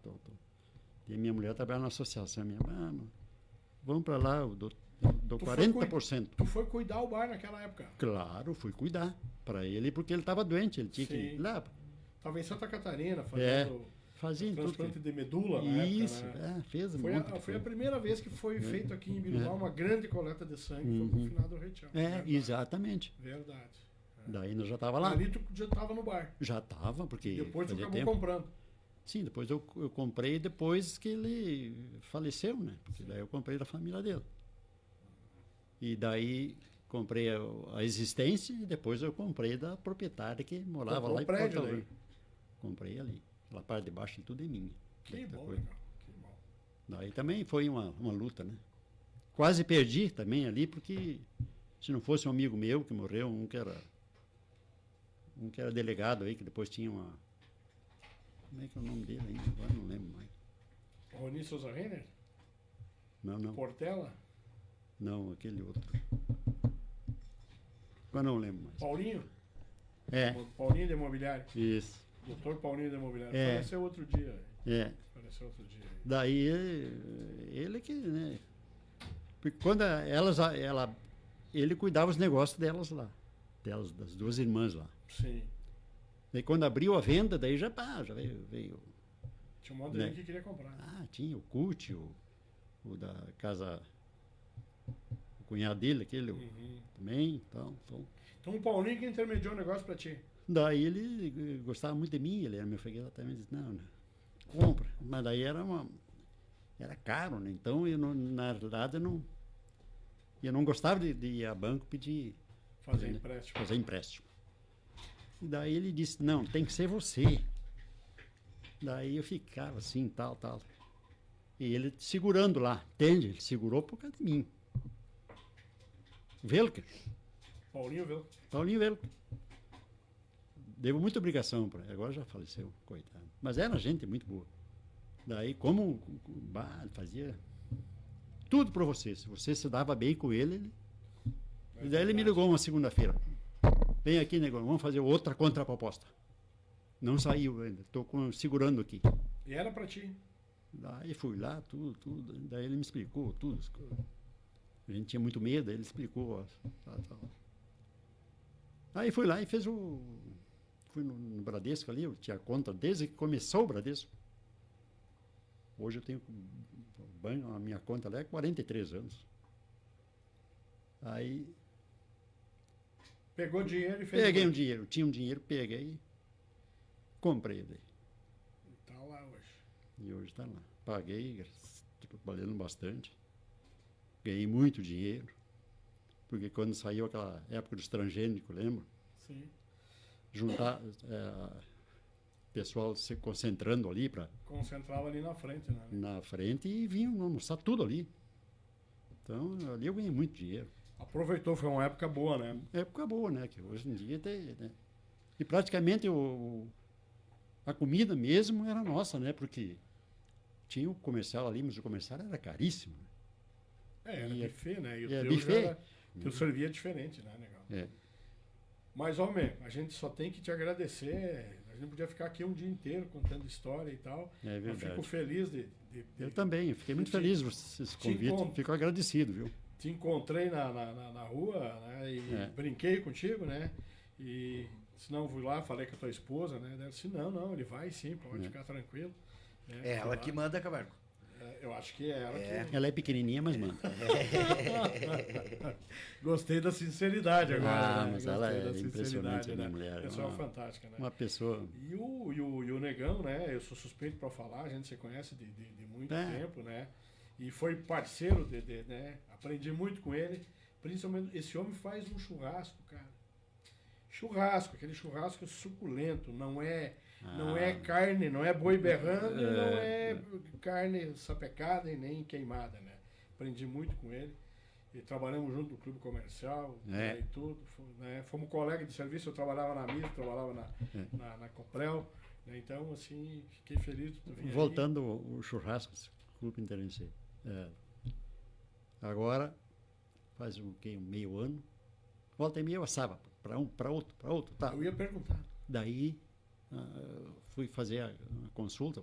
E minha mulher trabalha na associação, vamos para lá, eu dou 40%. Tu foi cuidar o bar naquela época? Claro, fui cuidar para ele, porque ele estava doente, ele tinha que ir lá. Estava em Santa Catarina fazendo... Fazia transplante de medula na Isso, época, né? Fez foi a primeira vez que foi feito aqui em Biruba uma grande coleta de sangue, foi com o finado Retião. Exatamente. Verdade. Daí nós já estava lá. Ali tu já estava no bar. Já estava, porque depois tu acabou comprando. Sim, depois eu comprei depois que ele faleceu, né? Porque daí eu comprei da família dele. E daí comprei a existência e depois eu comprei da proprietária que morava lá em Porto Alegre. Comprei ali. Aquela parte de baixo tudo é minha. Que bom, legal. Que bom. Daí também foi uma luta, né? Quase perdi também ali, porque se não fosse um amigo meu que morreu, um que era delegado aí, que depois tinha uma... Como é que é o nome dele ainda? Agora não lembro mais. Roni Souza Renner? Não. Portela? Não, aquele outro. Agora não lembro mais. Paulinho? Paulinho de Imobiliário. Isso. Doutor Paulinho de Imobiliário. Faleceu outro dia. Faleceu outro dia. Daí ele que, né? Porque quando ele cuidava os negócios delas lá. Das duas irmãs lá. Sim. Daí quando abriu a venda, daí já veio. Tinha um monte de gente que queria comprar. Tinha o Cuti, o da casa, o cunhado dele, aquele também. Então o Paulinho que intermediou o negócio para ti. Daí ele gostava muito de mim, ele era meu freguês também, disse, não, compra. Mas daí era caro, né? Então eu na verdade eu não gostava de ir a banco pedir fazer empréstimo. E daí ele disse, não, tem que ser você. Daí eu ficava assim, tal. E ele segurando lá, entende? Ele segurou por causa de mim. Velker. Paulinho Velker. Devo muita obrigação para ele. Agora já faleceu, coitado. Mas era gente muito boa. Daí, como ele fazia tudo para você. Se você se dava bem com ele. E daí ele me ligou uma segunda-feira. Vem aqui, negócio, vamos fazer outra contraproposta. Não saiu ainda. Estou segurando aqui. E era para ti? Daí fui lá, tudo. Daí ele me explicou tudo. A gente tinha muito medo, ele explicou. Aí fui lá e fez fui no Bradesco ali, eu tinha conta desde que começou o Bradesco. Hoje eu tenho a minha conta lá é 43 anos. Aí... Pegou dinheiro e fez... Peguei um dinheiro, tinha um dinheiro, peguei, comprei daí. Está lá hoje. E hoje está lá. Paguei, trabalhando bastante. Ganhei muito dinheiro. Porque quando saiu aquela época dos transgênicos, lembra? Sim. Juntar pessoal se concentrando ali para... Concentrava ali na frente, né? Na frente e vinham almoçar tudo ali. Então, ali eu ganhei muito dinheiro. Aproveitou, foi uma época boa, né? Época boa, né? Que hoje em dia tem, né? E praticamente a comida mesmo era nossa, né? Porque tinha o comercial ali, mas o comercial era caríssimo. Era buffet, né? E o teu buffet. Tu servia diferente, né, legal? Mas, homem, a gente só tem que te agradecer. A gente podia ficar aqui um dia inteiro contando história e tal. É verdade. Eu fico feliz eu também, eu fiquei muito feliz com esse convite. Fico agradecido, viu? Te encontrei na rua, né? E brinquei contigo, né? E se não fui lá, falei com a tua esposa, né? Ela disse, não, ele vai sim, pode ficar tranquilo. Né? É ela que manda, Camargo. Eu acho que era. Ela é pequenininha, mas manda. Gostei da sinceridade agora. Né? Mas Gostei ela da é impressionante, sinceridade, né, mulher? Pessoal fantástica, né? Uma pessoa... E o Negão, né? Eu sou suspeito para falar, a gente se conhece de muito tempo, né? E foi parceiro, né? Aprendi muito com ele. Principalmente, esse homem faz um churrasco, cara. Churrasco, aquele churrasco suculento, não é carne, não é boi berrando, não é carne sapecada e nem queimada, né? Aprendi muito com ele. E trabalhamos junto no clube comercial, né, e tudo. Né? Fomos colegas de serviço, eu trabalhava na MIS, trabalhava na Coprel. Né? Então, assim, fiquei feliz de vir. Voltando o churrasco, desculpe interromper. Agora, faz um meio ano, volta e meia eu assava para um, para outro, tá. Eu ia perguntar. Daí, fui fazer a consulta,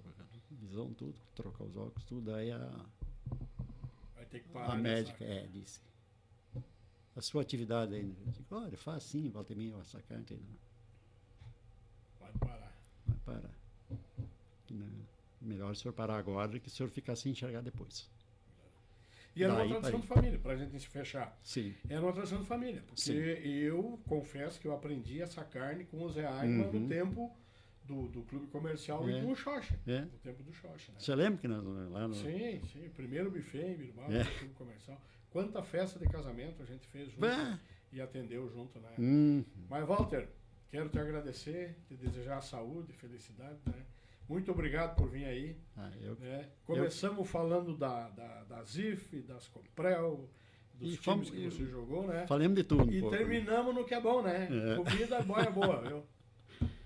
visão, tudo, trocar os óculos, tudo. Daí Vai ter que parar. A médica disse: a sua atividade ainda. Eu digo: olha, faz sim, volta e meia eu assar carne. Vai parar. Vai parar. Melhor o senhor parar agora do que o senhor ficar sem enxergar depois. E era uma tradição de família, para a gente se fechar. Sim. Era uma tradição de família, porque eu confesso que eu aprendi essa carne com o Zé Aigman no tempo do clube comercial e com o Xoxa. No tempo do Xoxa, né? Você lembra que nós lá no... Sim. Primeiro buffet em Biruba, no clube comercial. Quanta festa de casamento a gente fez junto e atendeu junto, né? Mas, Walter, quero te agradecer, te desejar saúde, felicidade, né? Muito obrigado por vir aí. Né? Começamos falando da ZIF, das Coprel, dos times que você jogou, né? Falamos de tudo. E terminamos no que é bom, né? Comida boa, viu?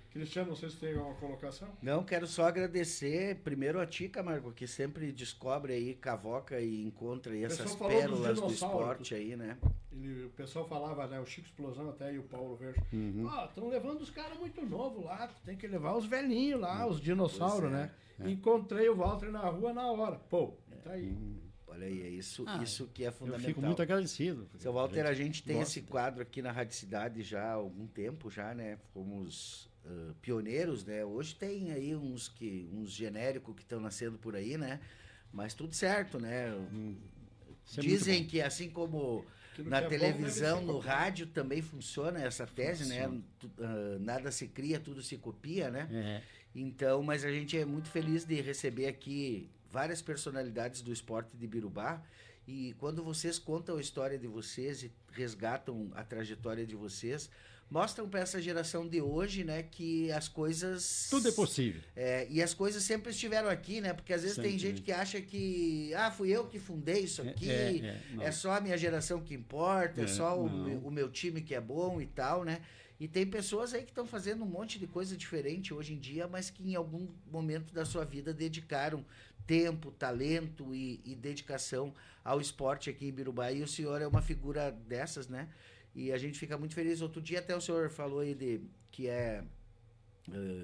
Cristiano, não sei se tem alguma colocação. Não, quero só agradecer primeiro a ti, Camargo, que sempre descobre aí, cavoca e encontra aí essas pérolas do esporte aí, né? O pessoal falava, né? O Chico Explosão até e o Paulo Verso. Estão levando os caras muito novos lá, tu tem que levar os velhinhos lá, os dinossauros, né? Encontrei o Walter na rua na hora. Pô, tá aí. Olha aí, é isso que é fundamental. Eu fico muito agradecido. Seu Walter, a gente tem esse quadro aqui na Rádio Cidade já há algum tempo já, né? Fomos pioneiros, né? Hoje tem aí uns genéricos que estão nascendo por aí, né? Mas tudo certo, né? Dizem que assim como na televisão, no rádio também funciona essa tese, né? Nada se cria, tudo se copia, né? Então, mas a gente é muito feliz de receber aqui várias personalidades do esporte de Birubá. E quando vocês contam a história de vocês e resgatam a trajetória de vocês, mostram para essa geração de hoje, né, que as coisas... Tudo é possível. E as coisas sempre estiveram aqui, né? Porque às vezes tem gente que acha que, fui eu que fundei isso aqui, é só a minha geração que importa, é só o meu time que é bom e tal, né? E tem pessoas aí que estão fazendo um monte de coisa diferente hoje em dia, mas que em algum momento da sua vida dedicaram tempo, talento e dedicação ao esporte aqui em Birubá. E o senhor é uma figura dessas, né? E a gente fica muito feliz. Outro dia até o senhor falou aí que é,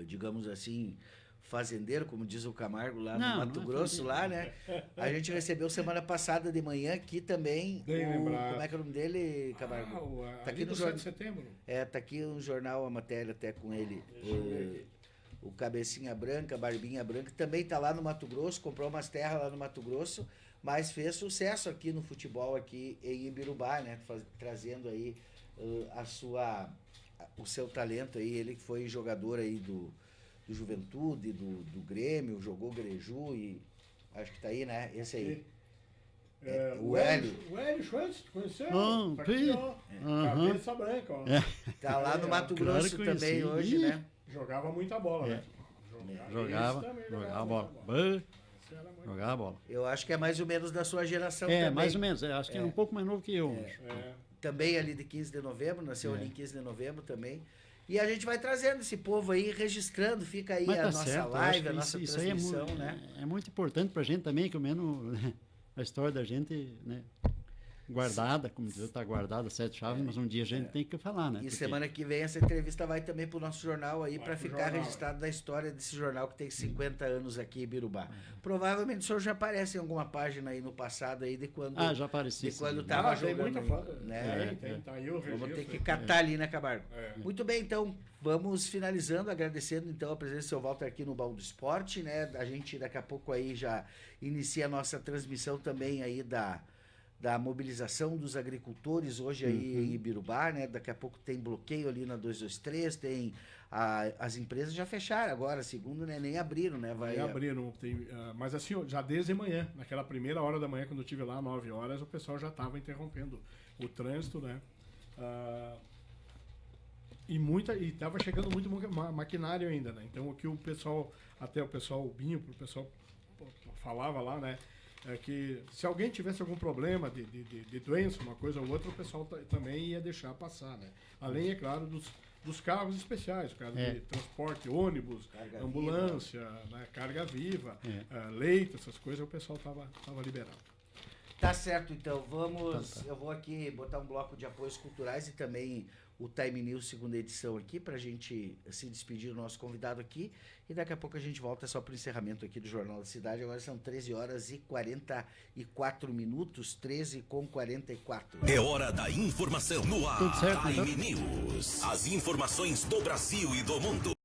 digamos assim, fazendeiro, como diz o Camargo lá no Mato Grosso, lá, né? A gente recebeu semana passada de manhã aqui também. Como é que é o nome dele, Camargo? Tá aqui no 7 de setembro. Tá aqui no jornal a matéria até com ele. O Cabecinha Branca, Barbinha Branca, também tá lá no Mato Grosso, comprou umas terras lá no Mato Grosso, mas fez sucesso aqui no futebol aqui em Ibirubá, né? Trazendo aí o seu talento aí. Ele que foi jogador aí do Juventude, do Grêmio, jogou Greju e acho que tá aí, né? Esse aí. O Hélio. O Hélio Schultz, conheceu? Tá aqui, ó. Cabeça branca, ó. Tá lá no Mato Grosso também hoje, né? Jogava muita bola, né? Jogava bola. Jogava bola. Eu acho que é mais ou menos da sua geração também. Mais ou menos. Acho que é um pouco mais novo que eu. Também ali de 15 de novembro, nasceu ali em 15 de novembro também. E a gente vai trazendo esse povo aí, registrando, fica aí a nossa live, a nossa transmissão, né? É muito importante pra gente também, que ao menos a história da gente, né? guardada, como dizer, está guardada, 7 chaves, mas um dia a gente tem que falar, né? E Porque semana que vem essa entrevista vai também pro nosso jornal aí, para ficar jornal. registrado na história desse jornal que tem 50 anos aqui em Birubá. Provavelmente o senhor já aparece em alguma página aí no passado aí de quando... já apareci. de quando sim. tava tem jogando, muita foto. né? Tá aí o Vamos ter registro. que catar ali, né, Camargo? É. Muito bem, então, vamos finalizando, agradecendo então a presença do seu Walter aqui no Baú do Esporte, né? A gente daqui a pouco aí já inicia a nossa transmissão também aí da mobilização dos agricultores hoje aí em Ibirubá, né? Daqui a pouco tem bloqueio ali na 223, tem as empresas já fecharam agora, segundo, né? Nem abriram, né? Vai abriram, mas assim, já desde manhã, naquela primeira hora da manhã, quando eu estive lá, 9 horas, o pessoal já estava interrompendo o trânsito, né? E estava chegando muito maquinário ainda, né? Então o que o pessoal, até o pessoal, o Binho, o pessoal falava lá, né? É que se alguém tivesse algum problema de doença, uma coisa ou outra, o pessoal também ia deixar passar, né? Além, é claro, dos carros especiais, carros de transporte, ônibus, Carga ambulância, né? Carga viva, leite, essas coisas, o pessoal estava liberado. Tá certo, então, vamos... Eu vou aqui botar um bloco de apoios culturais e também o Time News segunda edição aqui, pra gente se despedir do nosso convidado aqui, e daqui a pouco a gente volta só pro encerramento aqui do Jornal da Cidade. Agora são 13 horas e 44 minutos, 13h44. É hora da informação no ar. Tudo certo, Time News. As informações do Brasil e do mundo.